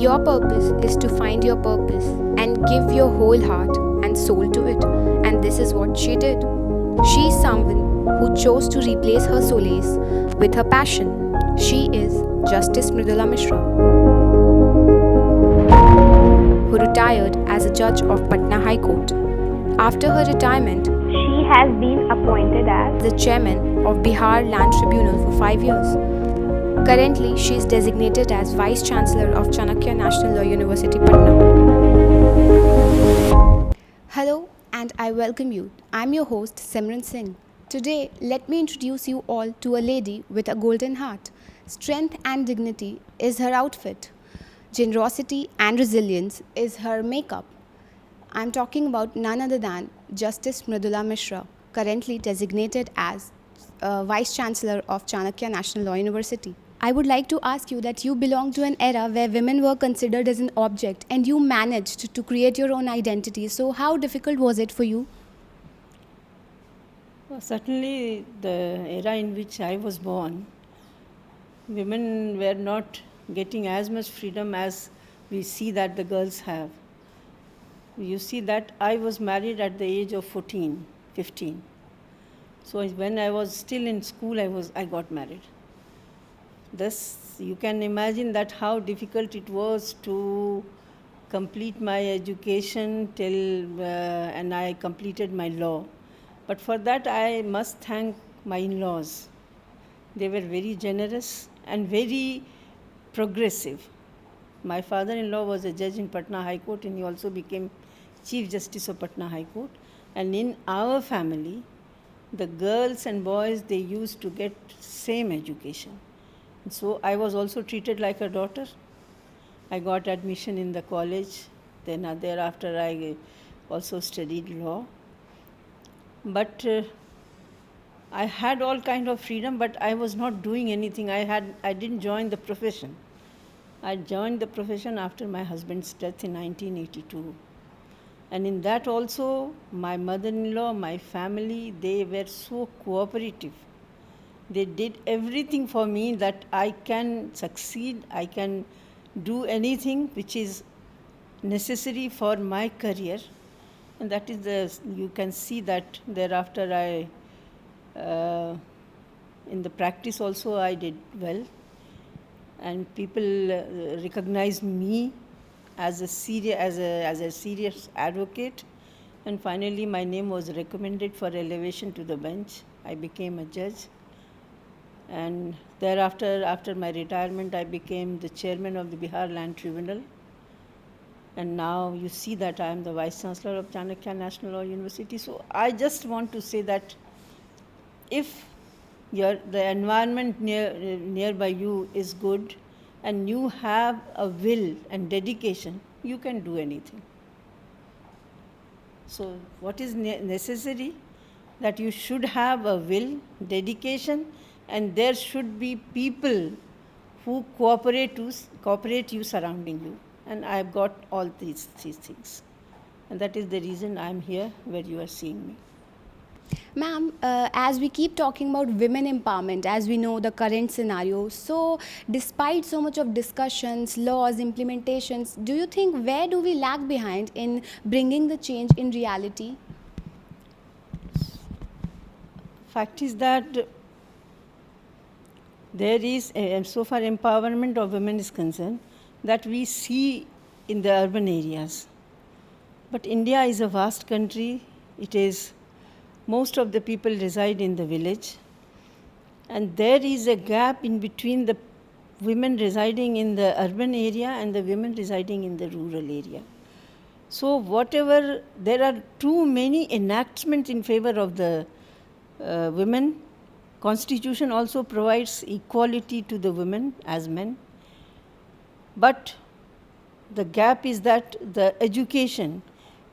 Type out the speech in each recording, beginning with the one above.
Your purpose is to find your purpose and give your whole heart and soul to it. And this is what she did. She is someone who chose to replace her solace with her passion. She is Justice Mridula Mishra, who retired as a judge of Patna High Court. After her retirement, she has been appointed as the chairman of Bihar Land Tribunal for 5 years. Currently, she is designated as Vice-Chancellor of Chanakya National Law University, Patna. Hello, and I welcome you. I'm your host, Simran Singh. Today, let me introduce you all to a lady with a golden heart. Strength and dignity is her outfit. Generosity and resilience is her makeup. I'm talking about none other than Justice Mridula Mishra, currently designated as Vice-Chancellor of Chanakya National Law University. I would like to ask you that you belong to an era where women were considered as an object and you managed to create your own identity. So how difficult was it for you? Well, certainly the era in which I was born, women were not getting as much freedom as we see that the girls have. You see that I was married at the age of 14, 15. So when I was still in school, I got married. Thus, you can imagine that how difficult it was to complete my education and I completed my law. But for that, I must thank my in-laws. They were very generous and very progressive. My father-in-law was a judge in Patna High Court and he also became Chief Justice of Patna High Court. And in our family, the girls and boys, they used to get same education. And so I was also treated like a daughter. I got admission in the college. Then thereafter I also studied law. But I had all kind of freedom, but I was not doing anything. I didn't join the profession. I joined the profession after my husband's death in 1982. And in that also, my mother-in-law, my family, they were so cooperative. They did everything for me that I can succeed, I can do anything which is necessary for my career. And that is you can see that thereafter in the practice also I did well. And people recognized me as a serious advocate. And finally my name was recommended for elevation to the bench. I became a judge. And thereafter, after my retirement, I became the chairman of the Bihar Land Tribunal. And now you see that I am the Vice-Chancellor of Chanakya National Law University. So I just want to say that if the environment nearby you is good and you have a will and dedication, you can do anything. So what is necessary? That you should have a will, dedication, and there should be people who cooperate you surrounding you. And I've got all these things. And that is the reason I'm here where you are seeing me. Ma'am, as we keep talking about women empowerment, as we know the current scenario, so despite so much of discussions, laws, implementations, do you think where do we lag behind in bringing the change in reality? Fact is that there is, so far empowerment of women is concerned, that we see in the urban areas. But India is a vast country. It is, most of the people reside in the village. And there is a gap in between the women residing in the urban area and the women residing in the rural area. So there are too many enactments in favor of the women. Constitution also provides equality to the women as men. But the gap is that the education,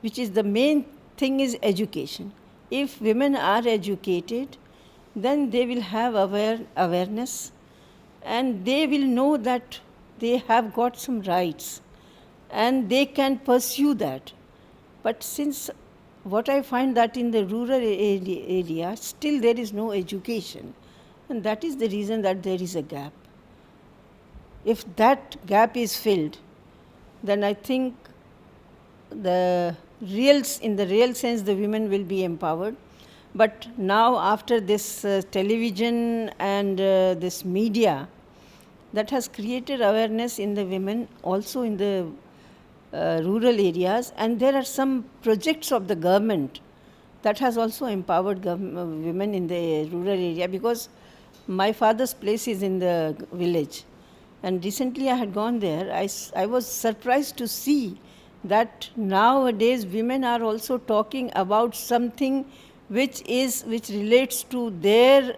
which is the main thing, is education. If women are educated, then they will have awareness and they will know that they have got some rights and they can pursue that. But since what I find that in the rural area, still there is no education. And that is the reason that there is a gap. If that gap is filled, then I think in the real sense, the women will be empowered. But now, after this television and this media, that has created awareness in the women, also in the rural areas, and there are some projects of the government that has also empowered women in the rural area, because my father's place is in the village. And recently I had gone there. I was surprised to see that nowadays women are also talking about something which relates to their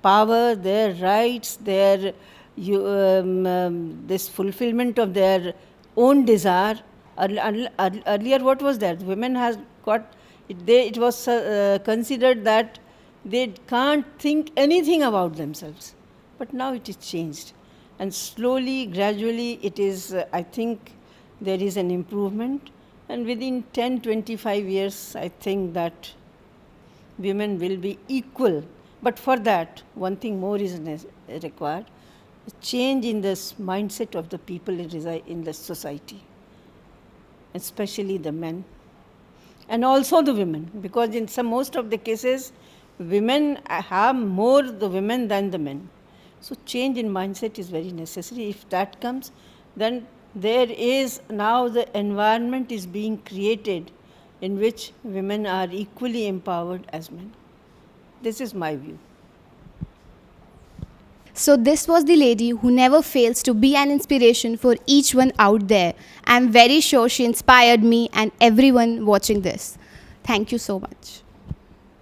power, their rights, their this fulfillment of their own desire. Earlier, what was that? Women has got it was considered that they can't think anything about themselves. But now it is changed, and slowly, gradually, it is. I think there is an improvement, and within 10-25 years, I think that women will be equal. But for that, one thing more is required: a change in this mindset of the people in the society, especially the men, and also the women, because in most of the cases, women harm more the women than the men. So change in mindset is very necessary. If that comes, then there is now the environment is being created in which women are equally empowered as men. This is my view. So this was the lady who never fails to be an inspiration for each one out there. I'm very sure she inspired me and everyone watching this. Thank you so much.